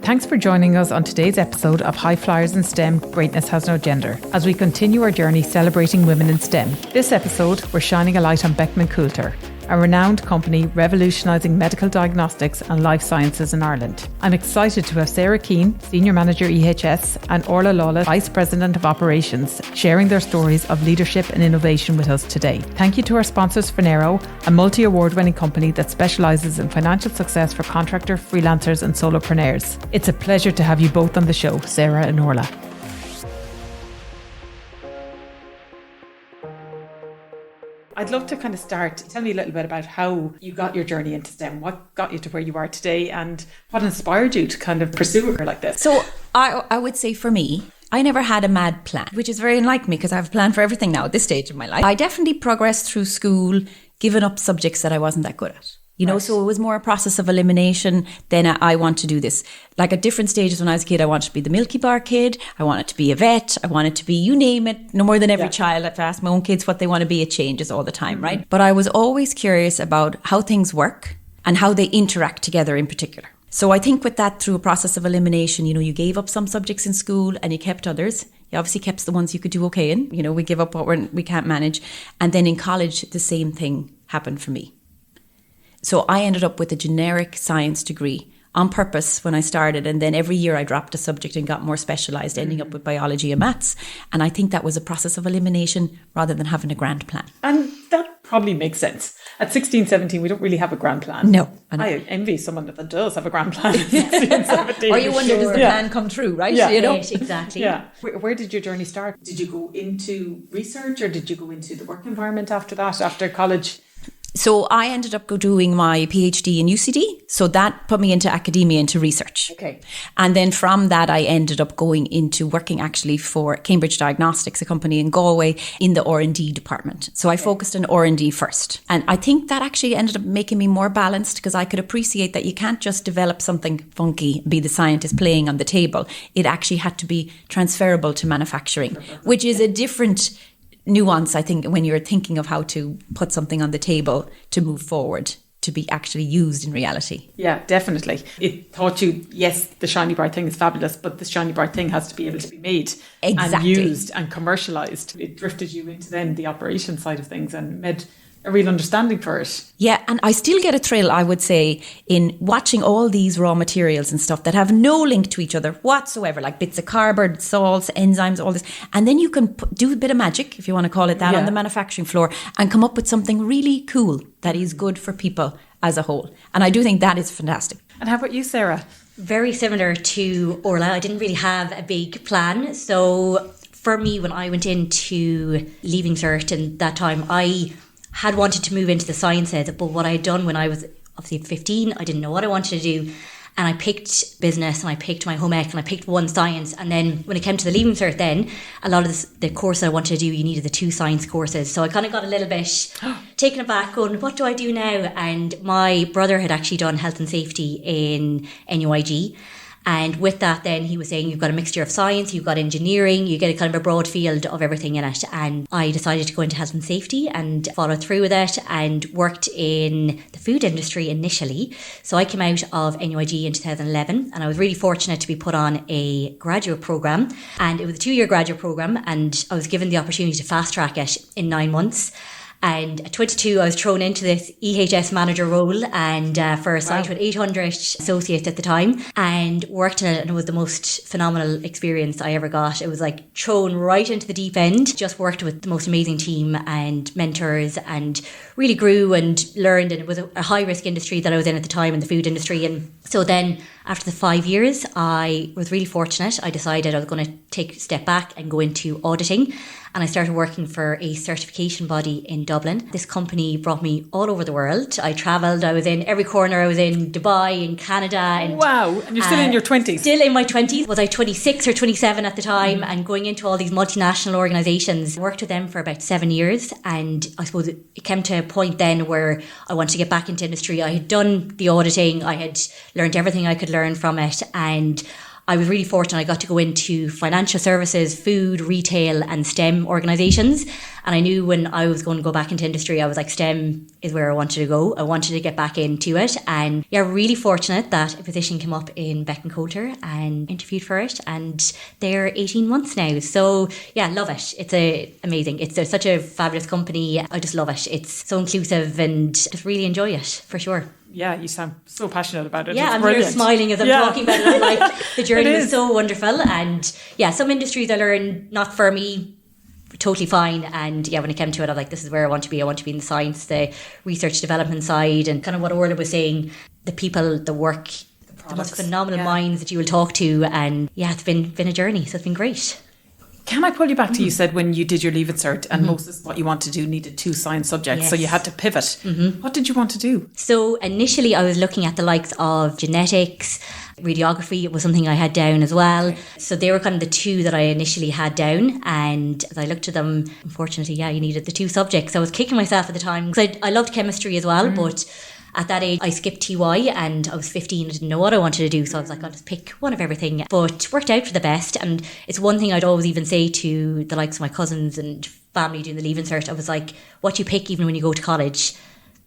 Thanks for joining us on today's episode of High Flyers in STEM, Greatness Has No Gender, as we continue our journey celebrating women in STEM. This episode, we're shining a light on Beckman Coulter, a renowned company revolutionising medical diagnostics and life sciences in Ireland. I'm excited to have Sarah Keane, Senior Manager EHS, and Orlaith Lawler, Vice President of Operations, sharing their stories of leadership and innovation with us today. Thank you to our sponsors, HERO, a multi-award-winning company that specialises in financial success for contractor, freelancers and solopreneurs. It's a pleasure to have you both on the show, Sarah and Orla. I'd love to kind of start. Tell me a little bit about how you got your journey into STEM. What got you to where you are today and what inspired you to kind of pursue a career like this? So I would say for me, I never had a mad plan, which is very unlike me because I have a plan for everything now at this stage of my life. I definitely progressed through school, giving up subjects that I wasn't that good at. You know, so it was more a process of elimination than I want to do this. Like at different stages when I was a kid, I wanted to be the Milky Bar kid. I wanted to be a vet. I wanted to be, you name it, no more than every child. I have to ask my own kids what they want to be. It changes all the time, right? But I was always curious about how things work and how they interact together in particular. So I think with that, through a process of elimination, you know, you gave up some subjects in school and you kept others. You obviously kept the ones you could do okay in. You know, we give up what we can't manage. And then in college, the same thing happened for me. So I ended up with a generic science degree on purpose when I started. And then every year I dropped a subject and got more specialised, ending up with biology and maths. And I think that was a process of elimination rather than having a grand plan. And that probably makes sense. At 16, 17, we don't really have a grand plan. No. I envy someone that does have a grand plan at 16, 17. Or you wonder, does the plan come true, right? Yeah. You know? Yes, exactly. Yeah. Where did your journey start? Did you go into research or did you go into the work environment after that, after college? So I ended up doing my PhD in UCD. So that put me into academia, into research. Okay. And then from that, I ended up going into working actually for Cambridge Diagnostics, a company in Galway, in the R&D department. So I focused on R&D first. And I think that actually ended up making me more balanced because I could appreciate that you can't just develop something funky, be the scientist playing on the table. It actually had to be transferable to manufacturing, which is a different nuance, I think, when you're thinking of how to put something on the table to move forward, to be actually used in reality. Yeah, definitely. It taught you, yes, the shiny bright thing is fabulous, but the shiny bright thing has to be able to be made and used and commercialised. It drifted you into then the operation side of things and made a real understanding for it. Yeah, and I still get a thrill, I would say, in watching all these raw materials and stuff that have no link to each other whatsoever, like bits of cardboard, salts, enzymes, all this. And then you can do a bit of magic, if you want to call it that, on the manufacturing floor and come up with something really cool that is good for people as a whole. And I do think that is fantastic. And how about you, Sarah? Very similar to Orla. I didn't really have a big plan. So for me, when I went into Leaving Cert and that time, I had wanted to move into the sciences, but what I had done when I was obviously 15, I didn't know what I wanted to do. And I picked business and I picked my home ec and I picked one science. And then when it came to the Leaving Cert then, a lot of the course I wanted to do, you needed the 2 science courses. So I kind of got a little bit taken aback going, what do I do now? And my brother had actually done health and safety in NUIG. And with that, then he was saying you've got a mixture of science, you've got engineering, you get a kind of a broad field of everything in it. And I decided to go into health and safety and follow through with it and worked in the food industry initially. So I came out of NUIG in 2011 and I was really fortunate to be put on a graduate programme. And it was a 2-year graduate programme and I was given the opportunity to fast track it in 9 months. And at 22, I was thrown into this EHS manager role and for a site with 800 associates at the time and worked in it, and it was the most phenomenal experience I ever got. It was like thrown right into the deep end, just worked with the most amazing team and mentors and really grew and learned. And it was a high risk industry that I was in at the time, in the food industry. And so then after the 5 years, I was really fortunate. I decided I was going to take a step back and go into auditing. And I started working for a certification body in Dublin. This company brought me all over the world. I travelled. I was in every corner. I was in Dubai, in Canada. And, wow. And you're still in your 20s? Still in my 20s. Was I 26 or 27 at the time? And going into all these multinational organisations. Worked with them for about 7 years. And I suppose it came to a point then where I wanted to get back into industry. I had done the auditing. I had learned everything I could learn from it. And I was really fortunate. I got to go into financial services, food, retail and STEM organisations. And I knew when I was going to go back into industry, I was like, STEM is where I wanted to go. I wanted to get back into it. And yeah, really fortunate that a position came up in Beckman Coulter and interviewed for it. And they're 18 months now. So yeah, love it. It's amazing. They're such a fabulous company. I just love it. It's so inclusive and just really enjoy it for sure. Yeah, you sound so passionate about it. Yeah, it's I'm brilliant. here smiling as I'm talking about it. I'm like, the journey was so wonderful. And yeah, some industries I learned, not for me, totally fine. And yeah, when it came to it, I'm like, this is where I want to be. I want to be in the science, the research development side, and kind of what Orla was saying, the people, the work, the most phenomenal minds that you will talk to. And yeah, it's been a journey. So it's been great. Can I pull you back to you said when you did your Leave It Cert and most of what you want to do needed 2 science subjects, so you had to pivot. What did you want to do? So initially I was looking at the likes of genetics, radiography was something I had down as well. Okay. So they were kind of the 2 that I initially had down, and as I looked at them, unfortunately, you needed the 2 subjects. So I was kicking myself at the time because I loved chemistry as well, but at that age, I skipped TY and I was 15. I didn't know what I wanted to do. So I was like, I'll just pick one of everything. But worked out for the best. And it's one thing I'd always even say to the likes of my cousins and family doing the Leaving Cert. I was like, what you pick even when you go to college,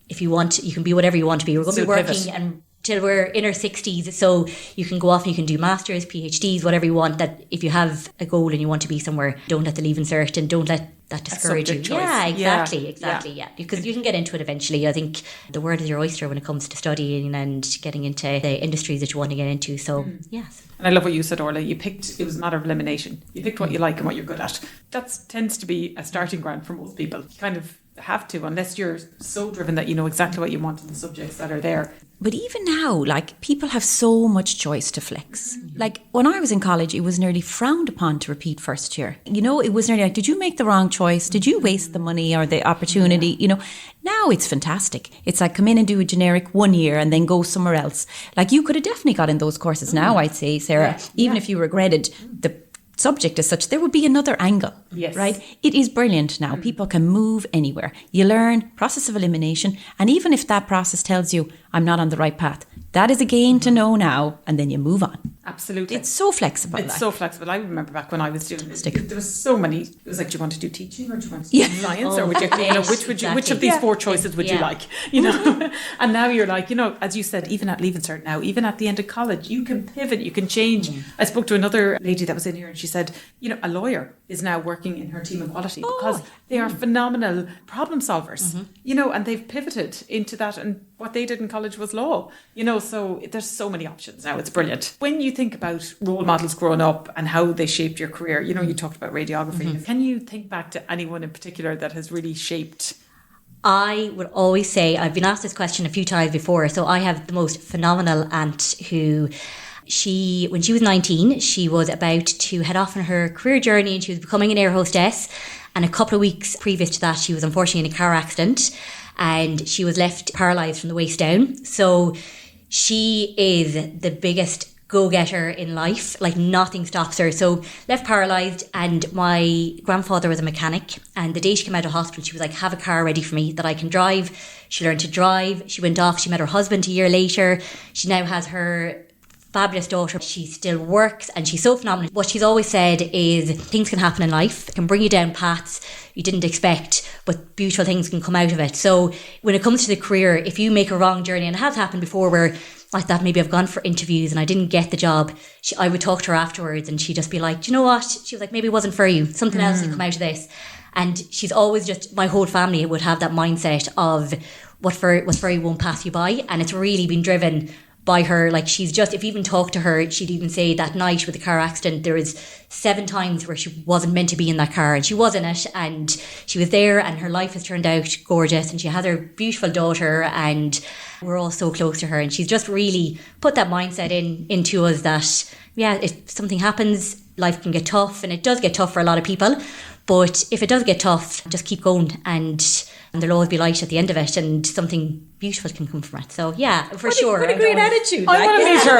if you want, you can be whatever you want to be. We're going to be working until we're in our 60s. So you can go off and you can do masters, PhDs, whatever you want. That if you have a goal and you want to be somewhere, don't let the Leaving Cert and don't let that discourage you. Choice. Yeah, exactly. Yeah. Because you can get into it eventually. I think the world is your oyster when it comes to studying and getting into the industries that you want to get into. So, yes. And I love what you said, Orla. It was a matter of elimination. You picked what you like and what you're good at. That tends to be a starting ground for most people. You kind of have to, unless you're so driven that you know exactly what you want in the subjects that are there. But even now, like, people have so much choice to flex. Like, when I was in college, it was nearly frowned upon to repeat first year. You know, it was nearly like, did you make the wrong choice? Did you waste the money or the opportunity? You know, now it's fantastic. It's like, come in and do a generic 1 year and then go somewhere else. Like, you could have definitely got in those courses now, I'd say, Sarah, even if you regretted the subject as such, there would be another angle, right? It is brilliant now. People can move anywhere. You learn process of elimination, and even if that process tells you I'm not on the right path, that is a gain to know now, and then you move on. Absolutely. It's so flexible. So flexible. I remember back when I was doing this, there was so many. It was like, do you want to do teaching or do you want to do science, or would you, which of these 4 choices would you like? You know, and now you're like, you know, as you said, even at Leaving Cert now, even at the end of college, you can pivot, you can change. I spoke to another lady that was in here, and she said, you know, a lawyer is now working in her team in quality because they are phenomenal problem solvers. You know, and they've pivoted into that, and what they did in college was law. You know, so there's so many options now. It's brilliant. When you think about role models growing up and how they shaped your career, you know, you talked about radiography. Can you think back to anyone in particular that has really shaped? I would always say, I've been asked this question a few times before, so I have the most phenomenal aunt who, when she was 19, she was about to head off on her career journey and she was becoming an air hostess. And a couple of weeks previous to that, she was unfortunately in a car accident and she was left paralysed from the waist down. So she is the biggest go-getter in life, like nothing stops her. So left paralysed, and my grandfather was a mechanic, and the day she came out of hospital she was like, have a car ready for me that I can drive. She learned to drive, she went off, she met her husband a year later, she now has her fabulous daughter. She still works and she's so phenomenal. What she's always said is things can happen in life, it can bring you down paths you didn't expect, but beautiful things can come out of it. So when it comes to the career, if you make a wrong journey, and it has happened before where like that, maybe I've gone for interviews and I didn't get the job, I would talk to her afterwards and she'd just be like, do you know what? She was like, maybe it wasn't for you. Something else will come out of this. And she's always just, my whole family would have that mindset of what's for you won't pass you by. And it's really been driven by her. Like, she's just, if you even talk to her, she'd even say that night with the car accident, there was 7 times where she wasn't meant to be in that car and she was in it, and she was there, and her life has turned out gorgeous, and she has her beautiful daughter, and we're all so close to her. And she's just really put that mindset into us that, yeah, if something happens, life can get tough, and it does get tough for a lot of people, but if it does get tough, just keep going, and there'll always be light at the end of it, and something beautiful can come from it. So yeah, for sure. What a great attitude. I want to meet her.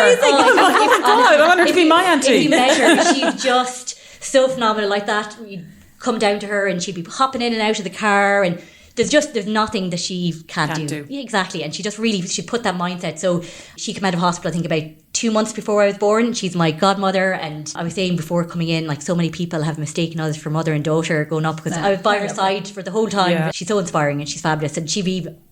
I want her to be my auntie. If you met her, she's just so phenomenal like that. You'd come down to her and she'd be hopping in and out of the car, and there's nothing that she can't do. Yeah, exactly. And she just really, she put that mindset. So she came out of hospital, I think, about 2 months before I was born. She's my godmother, and I was saying before coming in, like so many people have mistaken us for mother and daughter growing up because I was by her side for the whole time. Yeah. She's so inspiring and she's fabulous, and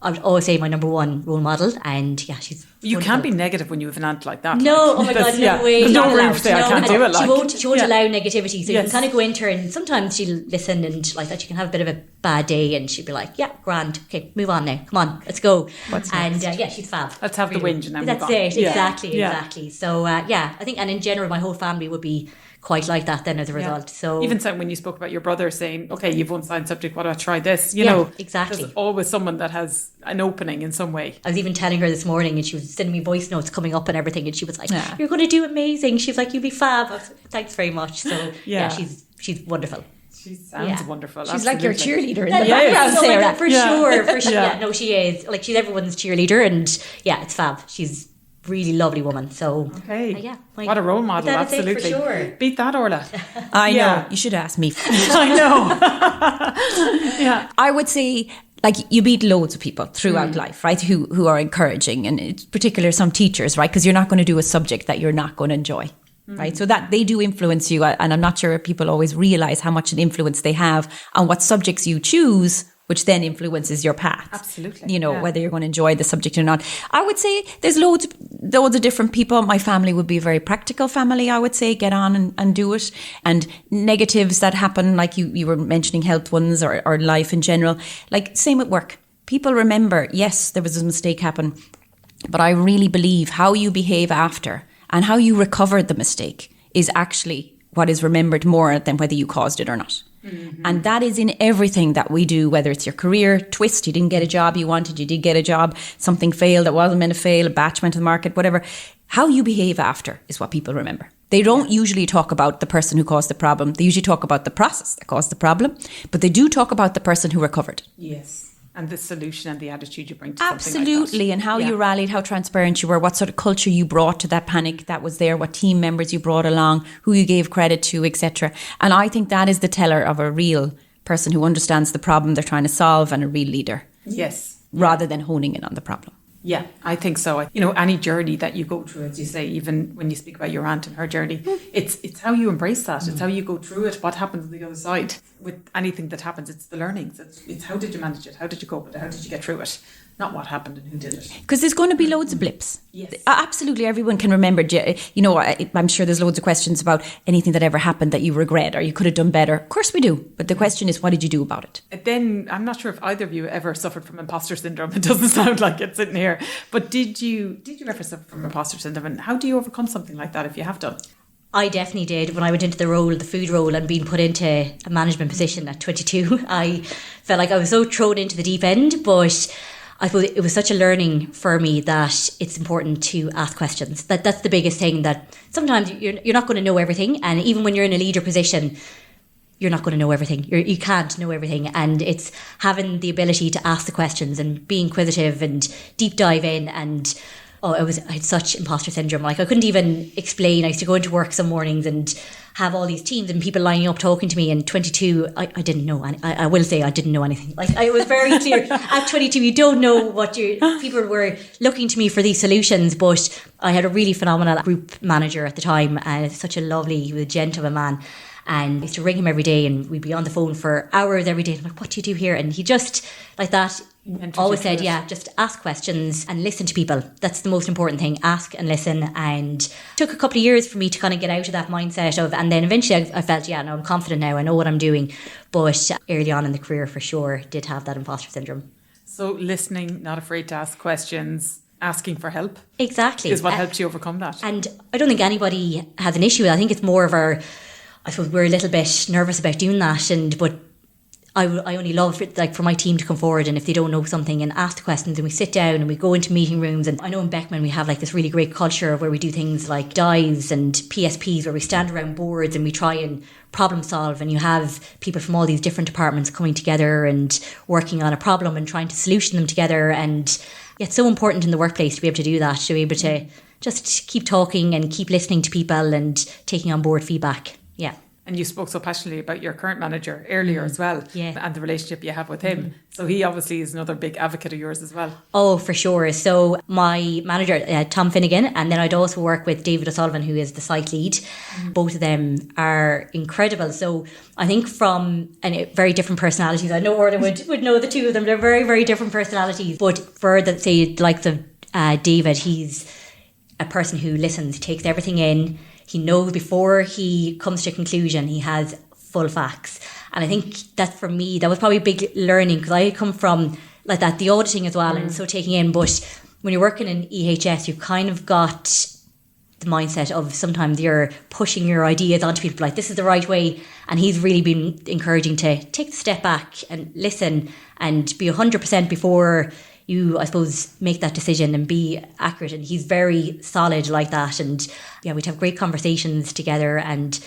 I would always say my number one role model. And yeah, she's you wonderful. Can't be negative when you have an aunt like that. No, oh my God, no way. There's no room to say I can't do it. Like. She won't allow negativity, so you can kind of go into her, and sometimes she'll listen, and like that you can have a bit of a bad day, and she'll be like, yeah, grand, okay, move on now, come on, let's go. And yeah, she's fab. Let's have the whinge and then that's it. Exactly. So yeah, I think, and in general my whole family would be quite like that then as a result. So even so, when you spoke about your brother saying, okay, you've one side subject, what about try this, you know, exactly, there's always someone that has an opening in some way. I was even telling her this morning, and she was sending me voice notes coming up and everything, and she was like, you're going to do amazing. She was like, you'll be fab. I was like, thanks very much. So yeah, she's wonderful. She sounds wonderful. She's absolutely. like your cheerleader in the background, Sarah. For sure. Yeah, no, she is. Like, she's everyone's cheerleader, and yeah, it's fab. She's really lovely woman. So okay, what a role model. Absolutely, for sure. Beat that, Orla. I know. You should ask me. I know. Yeah, I would say, like, you meet loads of people throughout life, right, who are encouraging, and in particular some teachers, right, because you're not going to do a subject that you're not going to enjoy. Right, so that they do influence you, and I'm not sure if people always realize how much an influence they have on what subjects you choose, which then influences your path. Absolutely. You know, whether you're going to enjoy the subject or not. I would say there's loads of different people. My family would be a very practical family, I would say. Get on and do it. And negatives that happen, like you were mentioning health ones or life in general. Like, same with work. People remember, yes, there was a mistake happen, but I really believe how you behave after and how you recovered the mistake is actually what is remembered more than whether you caused it or not. Mm-hmm. And that is in everything that we do, whether it's your career twist, you didn't get a job you wanted, you did get a job, something failed that wasn't meant to fail, a batch went to the market, whatever. How you behave after is what people remember. They don't usually talk about the person who caused the problem. They usually talk about the process that caused the problem, but they do talk about the person who recovered. Yes. And the solution and the attitude you bring to absolutely, something like that. And how you rallied, how transparent you were, what sort of culture you brought to that panic that was there, what team members you brought along, who you gave credit to, etc. And I think that is the teller of a real person who understands the problem they're trying to solve, and a real leader. Yes. Rather than honing in on the problem. Yeah, I think so. You know, any journey that you go through, as you say, even when you speak about your aunt and her journey, it's how you embrace that. It's how you go through it. What happens on the other side with anything that happens? It's the learnings. It's how did you manage it? How did you cope with it? How did you get through it? Not what happened and who did it. Because there's going to be loads of blips. Yes. Absolutely, everyone can remember. You know, I'm sure there's loads of questions about anything that ever happened that you regret or you could have done better. Of course we do. But the question is, what did you do about it? Then, I'm not sure if either of you ever suffered from imposter syndrome. It doesn't sound like it sitting here. But did you ever suffer from imposter syndrome? And how do you overcome something like that if you have done? I definitely did. When I went into the food role, and being put into a management position at 22, I felt like I was so thrown into the deep end. But I suppose it was such a learning for me that it's important to ask questions. That's the biggest thing, that sometimes you're not going to know everything. And even when you're in a leader position, you're not going to know everything. You can't know everything. And it's having the ability to ask the questions and be inquisitive and deep dive in. And I had such imposter syndrome. Like, I couldn't even explain. I used to go into work some mornings and have all these teams and people lining up talking to me. And 22, I didn't know. I will say I didn't know anything. Like, it was very clear. At 22, you don't know what people were looking to me for these solutions. But I had a really phenomenal group manager at the time, and such a lovely, he was a gent of a man. And I used to ring him every day, and we'd be on the phone for hours every day. I'm like, what do you do here? And he just, like that, always said, just ask questions and listen to people. That's the most important thing. Ask and listen. And it took a couple of years for me to kind of get out of that mindset and then eventually I felt, no, I'm confident now. I know what I'm doing. But early on in the career, for sure, did have that imposter syndrome. So listening, not afraid to ask questions, asking for help. Exactly. Is what helped you overcome that. And I don't think anybody has an issue with it. I think it's more of I suppose we're a little bit nervous about doing that, but I only love it, like, for my team to come forward, and if they don't know something, and ask the questions, and we sit down and we go into meeting rooms. And I know in Beckman we have like this really great culture where we do things like dives and PSPs, where we stand around boards and we try and problem solve, and you have people from all these different departments coming together and working on a problem and trying to solution them together. And it's so important in the workplace to be able to do that, to be able to just keep talking and keep listening to people and taking on board feedback. Yeah. And you spoke so passionately about your current manager earlier as well, and the relationship you have with him. So he obviously is another big advocate of yours as well. Oh, for sure. So my manager, Tom Finnegan, and then I'd also work with David O'Sullivan, who is the site lead. Both of them are incredible. So I think from very different personalities. I know Orla would know the two of them. They're very, very different personalities. But for the likes of David, he's a person who listens, takes everything in. He knows before he comes to a conclusion, he has full facts. And I think that for me, that was probably a big learning, because I come from like that, the auditing as well, and so taking in. But when you're working in EHS, you've kind of got the mindset of sometimes you're pushing your ideas onto people, like this is the right way. And he's really been encouraging to take the step back and listen and be 100% before you, I suppose, make that decision and be accurate. And he's very solid like that. And we'd have great conversations together. And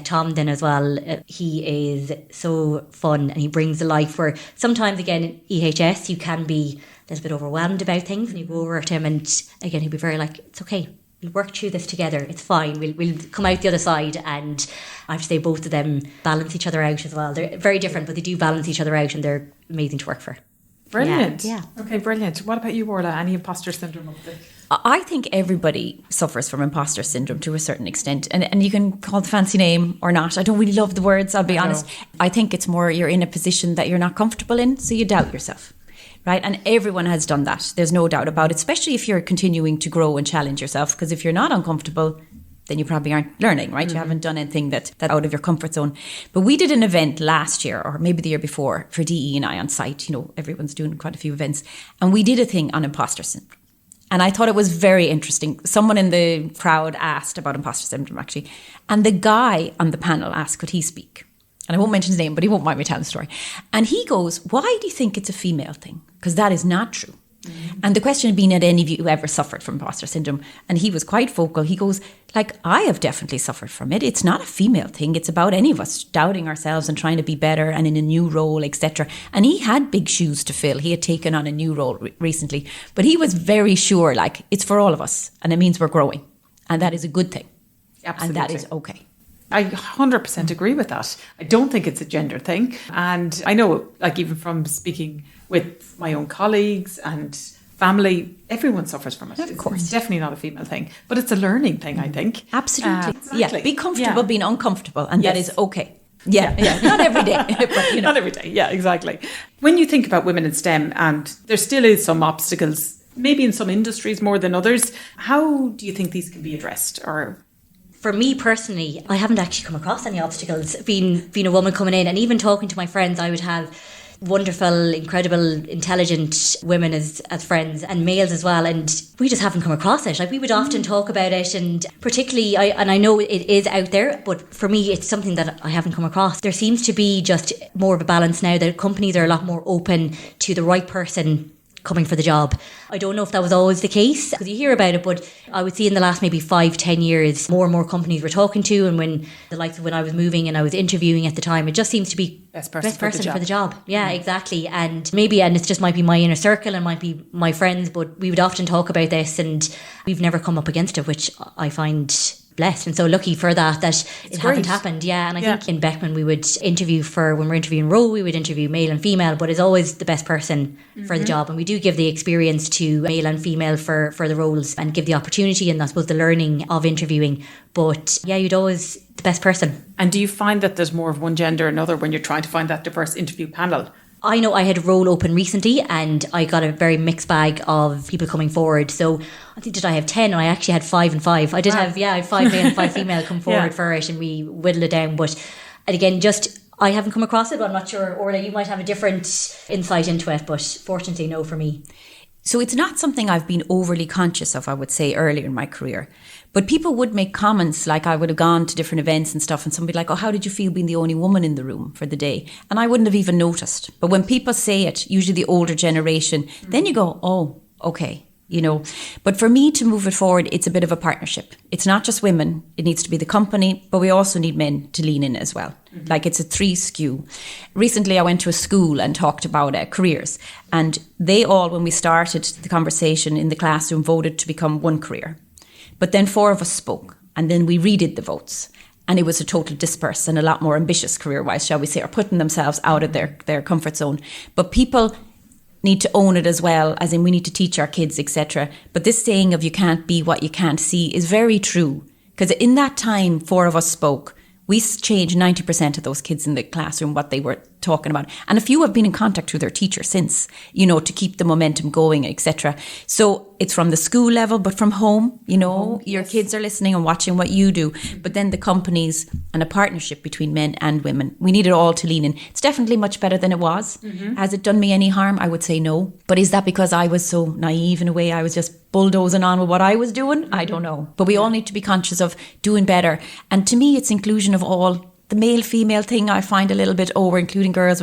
Tom then as well, he is so fun and he brings the life where sometimes, again, in EHS, you can be a little bit overwhelmed about things, and you go over to him and again, he'll be very like, it's okay. We'll work through this together. It's fine. We'll come out the other side. And I have to say both of them balance each other out as well. They're very different, but they do balance each other out, and they're amazing to work for. Brilliant. Yeah. Okay, brilliant. What about you, Orla? Any imposter syndrome of the... I think everybody suffers from imposter syndrome to a certain extent, and you can call it a fancy name or not. I don't really love the words, I'll be honest. I think it's more you're in a position that you're not comfortable in, so you doubt yourself, right? And everyone has done that. There's no doubt about it, especially if you're continuing to grow and challenge yourself, because if you're not uncomfortable, then you probably aren't learning, right? You haven't done anything that's out of your comfort zone. But we did an event last year, or maybe the year before, for DE and I on site. Everyone's doing quite a few events. And we did a thing on imposter syndrome. And I thought it was very interesting. Someone in the crowd asked about imposter syndrome, actually. And the guy on the panel asked, could he speak? And I won't mention his name, but he won't mind me telling the story. And he goes, why do you think it's a female thing? Because that is not true. And the question had been, had any of you ever suffered from imposter syndrome? And he was quite vocal. He goes, I have definitely suffered from it. It's not a female thing. It's about any of us doubting ourselves and trying to be better and in a new role, etc. And he had big shoes to fill. He had taken on a new role recently. But he was very sure, it's for all of us. And it means we're growing. And that is a good thing. Absolutely. And that is okay. I 100% agree with that. I don't think it's a gender thing. And I know, even from speaking with my own colleagues and family, everyone suffers from it. Of course. It's definitely not a female thing, but it's a learning thing, I think. Absolutely. Exactly. Yeah, be comfortable being uncomfortable, and that is okay. Yeah. Not every day. But, Not every day, yeah, exactly. When you think about women in STEM, and there still is some obstacles, maybe in some industries more than others, how do you think these can be addressed? Or for me personally, I haven't actually come across any obstacles. Being a woman coming in, and even talking to my friends, I would have wonderful, incredible, intelligent women as friends, and males as well, and we just haven't come across it. We would often talk about it, and particularly, I know it is out there, but for me it's something that I haven't come across. There seems to be just more of a balance now, that companies are a lot more open to the right person coming for the job. I don't know if that was always the case, because you hear about it, but I would see in the last maybe 5-10 years, more and more companies we're talking to, and when the likes of when I was moving and I was interviewing at the time, it just seems to be best person for the job. Yeah, exactly. And maybe, and it just might be my inner circle and might be my friends, but we would often talk about this, and we've never come up against it, which I find blessed and so lucky for that it hasn't happened. Yeah. And I think in Beckman we would interview when we're interviewing role, we would interview male and female, but it's always the best person for the job, and we do give the experience to male and female for the roles, and give the opportunity and I suppose the learning of interviewing. But you'd always the best person. And do you find that there's more of one gender or another when you're trying to find that diverse interview panel? I know I had a role open recently, and I got a very mixed bag of people coming forward. So I think, did I have 10? And I actually had 5 and 5. I did have, I had 5 male and 5 female come forward for it, and we whittled it down. But again, I haven't come across it, but I'm not sure. Orla, you might have a different insight into it, but fortunately, no for me. So it's not something I've been overly conscious of, I would say, earlier in my career. But people would make comments, like I would have gone to different events and stuff, and somebody like, oh, how did you feel being the only woman in the room for the day? And I wouldn't have even noticed. But when people say it, usually the older generation, then you go, oh, okay. But for me to move it forward, it's a bit of a partnership. It's not just women. It needs to be the company, but we also need men to lean in as well. It's a 3 skew. Recently, I went to a school and talked about careers, and they all, when we started the conversation in the classroom, voted to become one career. But then 4 of us spoke, and then we redid the votes. And it was a total disperse and a lot more ambitious career-wise, shall we say, or putting themselves out of their comfort zone. But people need to own it as well, as in we need to teach our kids, etc. But this saying of you can't be what you can't see is very true. Because in that time, 4 of us spoke. We changed 90% of those kids in the classroom, what they were talking about. And a few have been in contact with their teacher since, to keep the momentum going, etc. So it's from the school level, but from home, your kids are listening and watching what you do. But then the companies and a partnership between men and women. We need it all to lean in. It's definitely much better than it was. Has it done me any harm? I would say no. But is that because I was so naive in a way? I was just bulldozing on with what I was doing? I don't know. But we all need to be conscious of doing better. And to me, it's inclusion of all. The male-female thing I find a little bit over, including girls.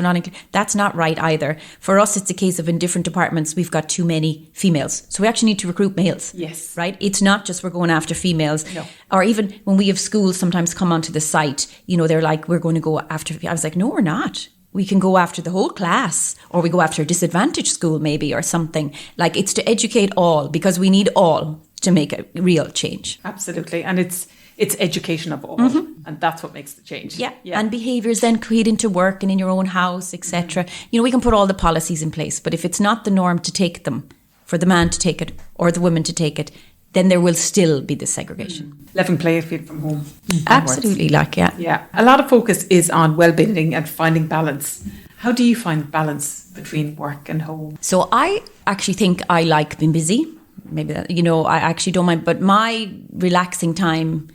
That's not right either. For us, it's a case of in different departments, we've got too many females. So we actually need to recruit males. Yes. Right? It's not just we're going after females. No. Or even when we have schools sometimes come onto the site, they're like, we're going to go after... I was like, no, we're not. We can go after the whole class, or we go after a disadvantaged school maybe, or something. Like, it's to educate all, because we need all to make a real change. Absolutely. And it's education of all, and that's what makes the change. Yeah. And behaviours then create into work and in your own house, etc. We can put all the policies in place, but if it's not the norm to take them, for the man to take it or the woman to take it, then there will still be this segregation. Level playing field from home. Absolutely, Yeah. A lot of focus is on well-being and finding balance. How do you find balance between work and home? So I actually think I like being busy. Maybe that, I actually don't mind, but my relaxing time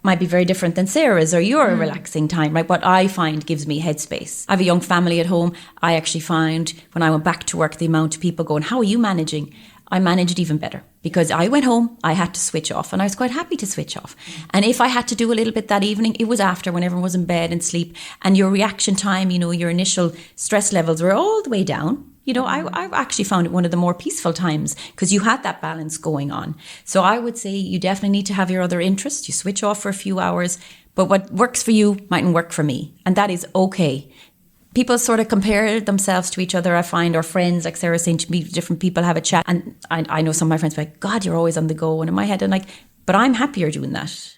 might be very different than Sarah's or your relaxing time, right? What I find gives me headspace. I have a young family at home. I actually found when I went back to work, the amount of people going, how are you managing? I managed even better because I went home, I had to switch off, and I was quite happy to switch off. And if I had to do a little bit that evening, it was after, when everyone was in bed and sleep, and your reaction time, your initial stress levels were all the way down. I've actually found it one of the more peaceful times because you had that balance going on. So I would say you definitely need to have your other interests. You switch off for a few hours, but what works for you mightn't work for me. And that is okay. People sort of compare themselves to each other, I find, or friends, like Sarah saying to me, different people have a chat. And I know some of my friends are like, God, you're always on the go. And in my head, I'm like, but I'm happier doing that.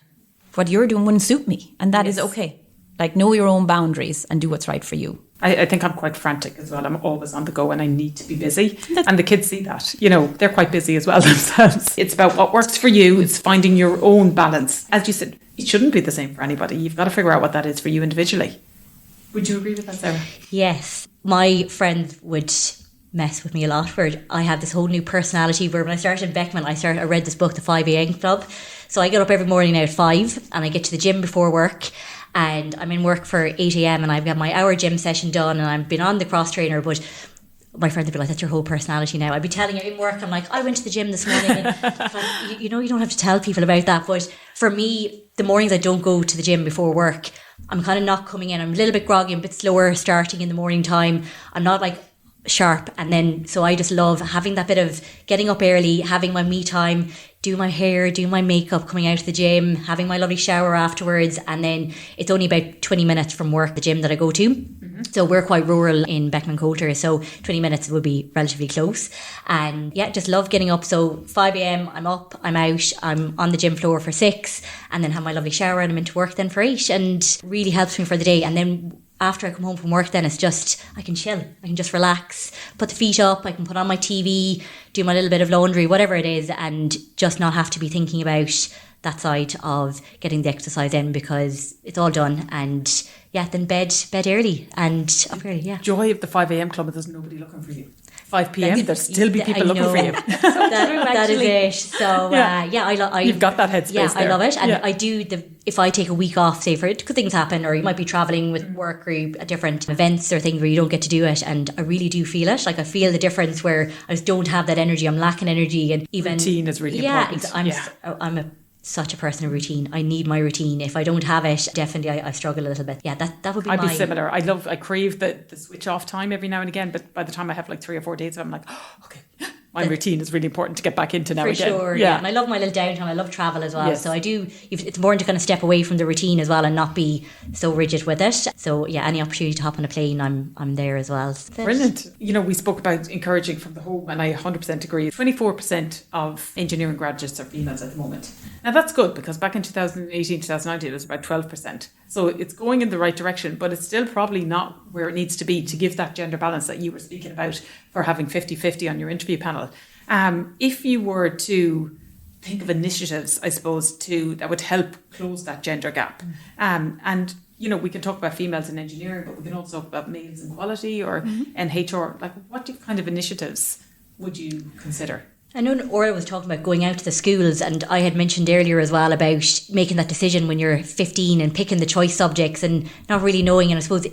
What you're doing wouldn't suit me. And that is okay. Like, know your own boundaries and do what's right for you. I think I'm quite frantic as well. I'm always on the go and I need to be busy. And the kids see that. They're quite busy as well themselves. It's about what works for you. It's finding your own balance. As you said, it shouldn't be the same for anybody. You've got to figure out what that is for you individually. Would you agree with that, Sarah? Yes. My friends would mess with me a lot where I have this whole new personality where when I started Beckman, I read this book, The 5 a.m. Club. So I get up every morning now at 5 and I get to the gym before work. And I'm in work for 8 a.m. and I've got my hour gym session done and I've been on the cross trainer, but my friends would be like, that's your whole personality now. I'd be telling her in work, I'm like, I went to the gym this morning. And like, you don't have to tell people about that. But for me, the mornings I don't go to the gym before work, I'm kind of not coming in. I'm a little bit groggy, I'm a bit slower starting in the morning time. I'm not like sharp. And then, so I just love having that bit of getting up early, having my me time, do my hair, do my makeup, coming out of the gym, having my lovely shower afterwards. And then it's only about 20 minutes from work, the gym that I go to. Mm-hmm. So we're quite rural in Beckman Coulter. So 20 minutes would be relatively close. And yeah, just love getting up. So 5 a.m, I'm up, I'm out, I'm on the gym floor for 6 and then have my lovely shower and I'm into work then for 8 and really helps me for the day. And then after I come home from work, then it's just, I can chill, I can just relax, put the feet up, I can put on my TV, do my little bit of laundry, whatever it is, and just not have to be thinking about that side of getting the exercise in because it's all done. And yeah, then bed early and up early, yeah. Joy of the 5 a.m. club, there's nobody looking for you. 5 p.m, there'll still be people looking for you. that is it. So I you've got that headspace. Yeah, there. I love it, and I do if I take a week off, say for it, because things happen, or you might be traveling with work or at different events or things where you don't get to do it, and I really do feel it. Like I feel the difference where I just don't have that energy. I'm lacking energy, and even routine is really important. I'm such a person of routine. I need my routine. If I don't have it, definitely I struggle a little bit. Yeah, that would be I'd be similar. I crave the switch off time every now and again, but by the time I have like 3 or 4 days, I'm like, oh, okay, my routine is really important to get back into now for again. sure, yeah. And I love my little downtime. I love travel as well. Yes. So it's important to kind of step away from the routine as well and not be so rigid with it. So yeah, any opportunity to hop on a plane, I'm there as well. Brilliant. You know, we spoke about encouraging from the home, and I 100% agree. 24% of engineering graduates are females at the moment. Now that's good, because back in 2018, 2019, it was about 12%. So it's going in the right direction, but it's still probably not where it needs to be to give that gender balance that you were speaking about for having 50-50 on your interview panel. If you were to think of initiatives, I suppose, that would help close that gender gap. And, you know, we can talk about females in engineering, but we can also talk about males in quality or in HR. Like, what kind of initiatives would you consider? I know Orla was talking about going out to the schools, and I had mentioned earlier as well about making that decision when you're 15 and picking the choice subjects and not really knowing. And I suppose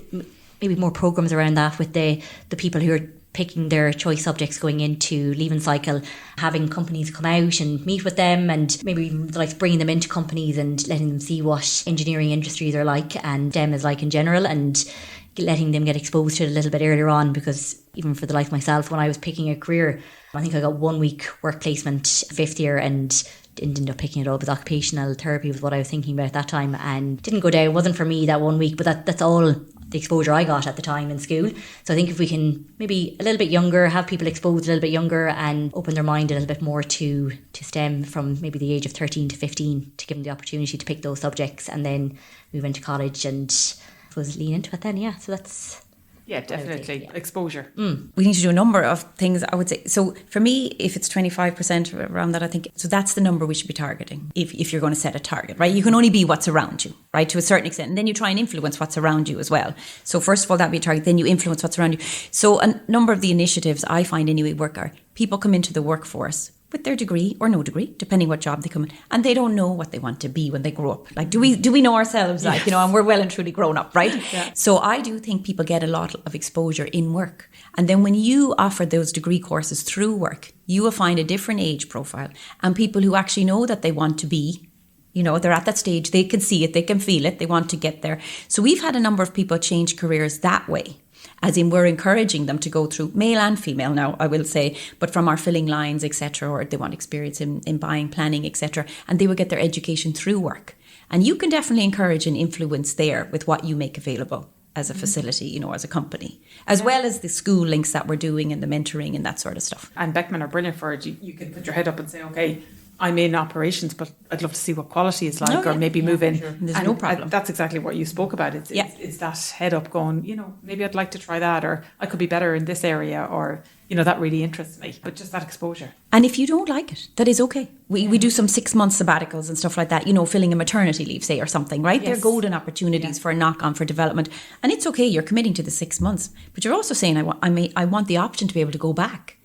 maybe more programs around that with the people who are picking their choice subjects going into leaving cycle, having companies come out and meet with them, and maybe like bringing them into companies and letting them see what engineering industries are like and STEM is like in general, and letting them get exposed to it a little bit earlier on. Because even for the life of myself, when I was picking a career, I think I got 1 week work placement 5th year and didn't end up picking it up. As occupational therapy was what I was thinking about at that time, and didn't go down. It wasn't for me that 1 week, but that's all the exposure I got at the time in school. So I think if we can maybe a little bit younger, have people exposed a little bit younger and open their mind a little bit more to STEM from maybe the age of 13 to 15, to give them the opportunity to pick those subjects and then move into college and I suppose lean into it then, yeah. So that's... Yeah, definitely. Exposure. We need to do a number of things, I would say. So for me, if it's 25% around that, I think, so that's the number we should be targeting if you're going to set a target, right? You can only be what's around you, right, to a certain extent. And then you try and influence what's around you as well. So first of all, that'd be a target. Then you influence what's around you. So a number of the initiatives I find anyway work are people come into the workforce with their degree or no degree, depending what job they come in, and they don't know what they want to be when they grow up. Like, do we know ourselves? Like, yes. You know, and we're well and truly grown up, right? Yeah. So I do think people get a lot of exposure in work. And then when you offer those degree courses through work, you will find a different age profile and people who actually know that they want to be, you know, they're at that stage, they can see it, they can feel it, they want to get there. So we've had a number of people change careers that way. As in, we're encouraging them to go through, male and female now, I will say, but from our filling lines, etc., or they want experience in buying, planning, etc., and they will get their education through work. And you can definitely encourage and influence there with what you make available as a facility, you know, as a company, as well as the school links that we're doing and the mentoring and that sort of stuff. And Beckman are brilliant for it. You can put your head up and say, okay, I'm in operations, but I'd love to see what quality is like, or maybe move in. Sure. There's no problem. That's exactly what you spoke about. It's that head up going, you know, maybe I'd like to try that, or I could be better in this area, or, you know, that really interests me. But just that exposure. And if you don't like it, that is okay. We do some 6 month sabbaticals and stuff like that, you know, filling a maternity leave, say, or something, right? Yes. They're golden opportunities for a knock-on for development. And it's okay, you're committing to the 6 months, but you're also saying, I want the option to be able to go back.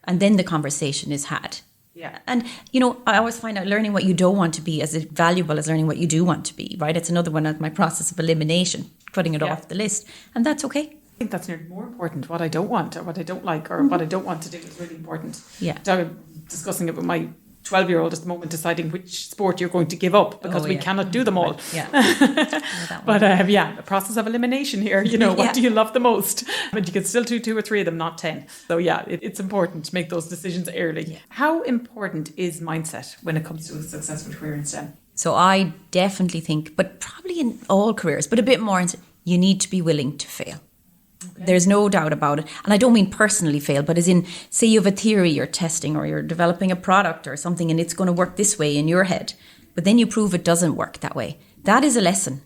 And then the conversation is had. Yeah. And, you know, I always find out learning what you don't want to be as valuable as learning what you do want to be, right? It's another one of my process of elimination, putting it off the list. And that's okay. I think that's nearly more important. What I don't want, or what I don't like, or what I don't want to do is really important. Yeah. So I'm discussing it with my 12-year-old at the moment, deciding which sport you're going to give up, because we cannot do them all. Yeah. But the process of elimination here, you know, what do you love the most? But you can still do 2 or 3 of them, not 10. So it's important to make those decisions early. Yeah. How important is mindset when it comes to a successful career in STEM? So I definitely think, but probably in all careers, but a bit more, you need to be willing to fail. Okay. There's no doubt about it. And I don't mean personally fail, but as in, say you have a theory you're testing, or you're developing a product or something, and it's going to work this way in your head, but then you prove it doesn't work that way. That is a lesson.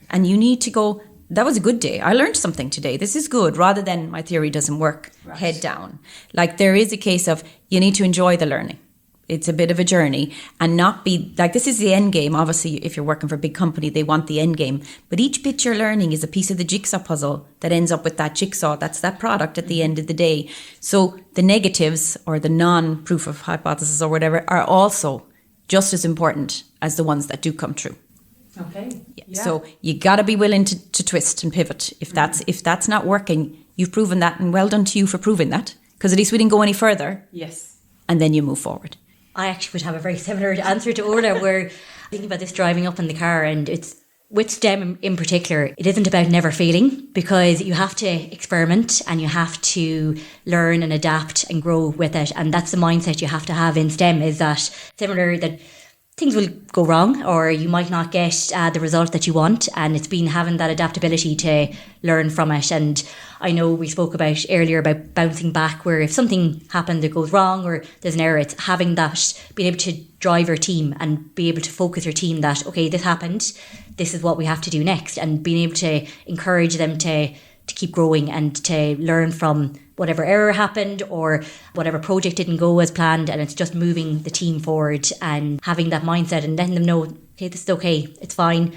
And you need to go, that was a good day. I learned something today. This is good, rather than my theory doesn't work, head down. Like, there is a case of you need to enjoy the learning. It's a bit of a journey, and not be like, this is the end game. Obviously, if you're working for a big company, they want the end game. But each bit you're learning is a piece of the jigsaw puzzle that ends up with that jigsaw. That's that product at the end of the day. So the negatives, or the non-proof of hypothesis or whatever, are also just as important as the ones that do come true. Okay. Yeah. So you got to be willing to twist and pivot. If that's not working, you've proven that, and well done to you for proving that, because at least we didn't go any further. Yes. And then you move forward. I actually would have a very similar answer to Orla, where thinking about this driving up in the car, and it's With STEM in particular, it isn't about never failing, because you have to experiment and you have to learn and adapt and grow with it. And that's the mindset you have to have in STEM, is that similar that things will go wrong, or you might not get the result that you want. And it's been having that adaptability to learn from it. And I know we spoke about earlier about bouncing back, where if something happened that goes wrong or there's an error, it's having that, being able to drive your team and be able to focus your team that, okay, this happened, this is what we have to do next, and being able to encourage them to keep growing and to learn from whatever error happened or whatever project didn't go as planned. And it's just moving the team forward and having that mindset and letting them know, okay, this is okay, it's fine,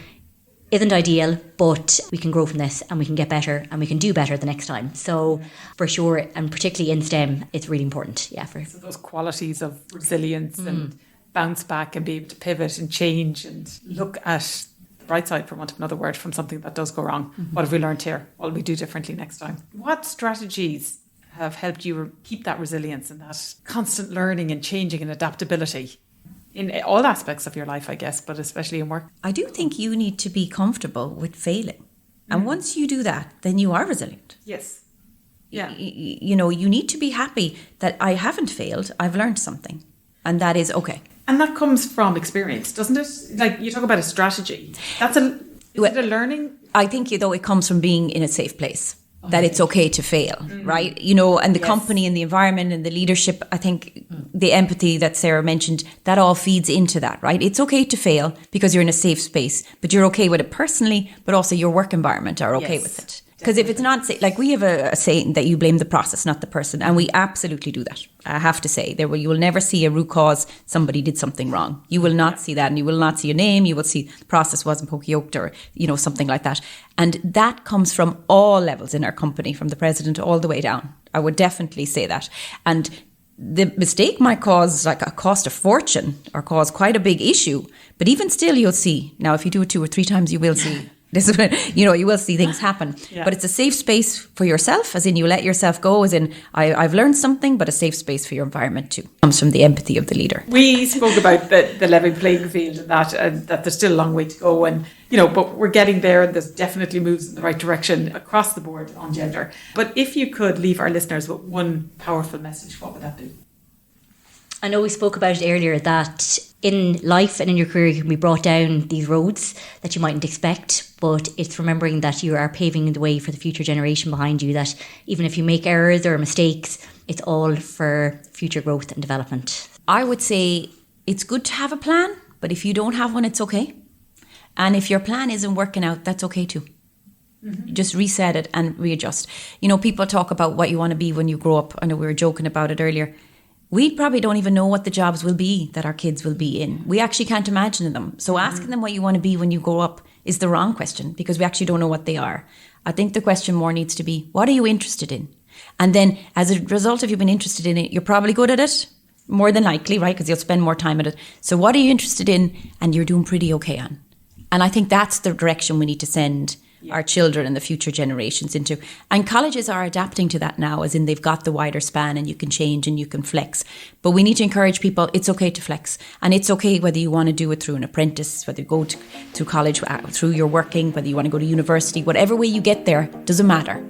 isn't ideal, but we can grow from this and we can get better and we can do better the next time. So for sure, and particularly in STEM, it's really important. Yeah, for so those qualities of resilience and bounce back and be able to pivot and change and look at bright side, for want of another word, from something that does go wrong. What have we learned here? What will we do differently next time? What strategies have helped you keep that resilience and that constant learning and changing and adaptability in all aspects of your life, I guess, but especially in work? I do think you need to be comfortable with failing. And once you do that, then you are resilient. Yes. Yeah. You know, you need to be happy that I haven't failed, I've learned something. And that is okay. And that comes from experience, doesn't it? Like, you talk about a strategy. Is it a learning? I think, though, it comes from being in a safe place. That it's okay to fail, right? You know, and the company and the environment and the leadership, I think the empathy that Sarah mentioned, that all feeds into that, right? It's okay to fail because you're in a safe space, but you're okay with it personally, but also your work environment are okay with it. Because if it's not, like, we have a saying that you blame the process, not the person. And we absolutely do that. I have to say, you will never see a root cause somebody did something wrong. You will not see that. And you will not see a name. You will see the process wasn't pokey-oked or, you know, something like that. And that comes from all levels in our company, from the president all the way down. I would definitely say that. And the mistake might cause like a cost a fortune or cause quite a big issue. But even still, you'll see. Now, if you do it 2 or 3 times, you will see. This is when, you know, you will see things happen. But it's a safe space for yourself, as in you let yourself go, as in I've learned something, but a safe space for your environment too. It comes from the empathy of the leader. We spoke about the level playing field and that there's still a long way to go, and, you know, but we're getting there, and there's definitely moves in the right direction across the board on gender. But if you could leave our listeners with one powerful message, what would that be? I know we spoke about it earlier, that in life and in your career you can be brought down these roads that you mightn't expect, but it's remembering that you are paving the way for the future generation behind you, that even if you make errors or mistakes, it's all for future growth and development. I would say it's good to have a plan, but if you don't have one, it's okay. And if your plan isn't working out, that's okay too. Just reset it and readjust. You know, people talk about what you want to be when you grow up. I know we were joking about it earlier. We probably don't even know what the jobs will be that our kids will be in. We actually can't imagine them. So asking them what you want to be when you grow up is the wrong question, because we actually don't know what they are. I think the question more needs to be, what are you interested in? And then as a result of you being interested in it, you're probably good at it, more than likely, right? Because you'll spend more time at it. So what are you interested in and you're doing pretty okay on? And I think that's the direction we need to send our children and the future generations into. And colleges are adapting to that now, as in they've got the wider span and you can change and you can flex. But we need to encourage people, it's okay to flex. And it's okay whether you want to do it through an apprentice, whether you go to college, through your working, whether you want to go to university, whatever way you get there, doesn't matter.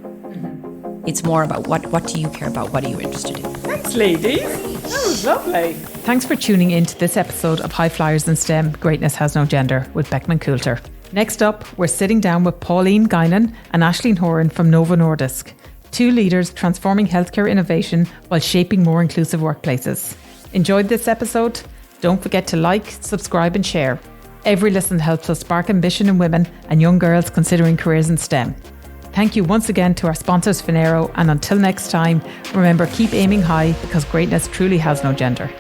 It's more about what do you care about, what are you interested in. Thanks, ladies. That was lovely. Thanks for tuning in to this episode of High Flyers in STEM, Greatness Has No Gender with Beckman Coulter. Next up, we're sitting down with Pauline Guinan and Aisling Horan from Novo Nordisk, 2 leaders transforming healthcare innovation while shaping more inclusive workplaces. Enjoyed this episode? Don't forget to like, subscribe and share. Every listen helps us spark ambition in women and young girls considering careers in STEM. Thank you once again to our sponsors Finero, and until next time, remember, keep aiming high, because greatness truly has no gender.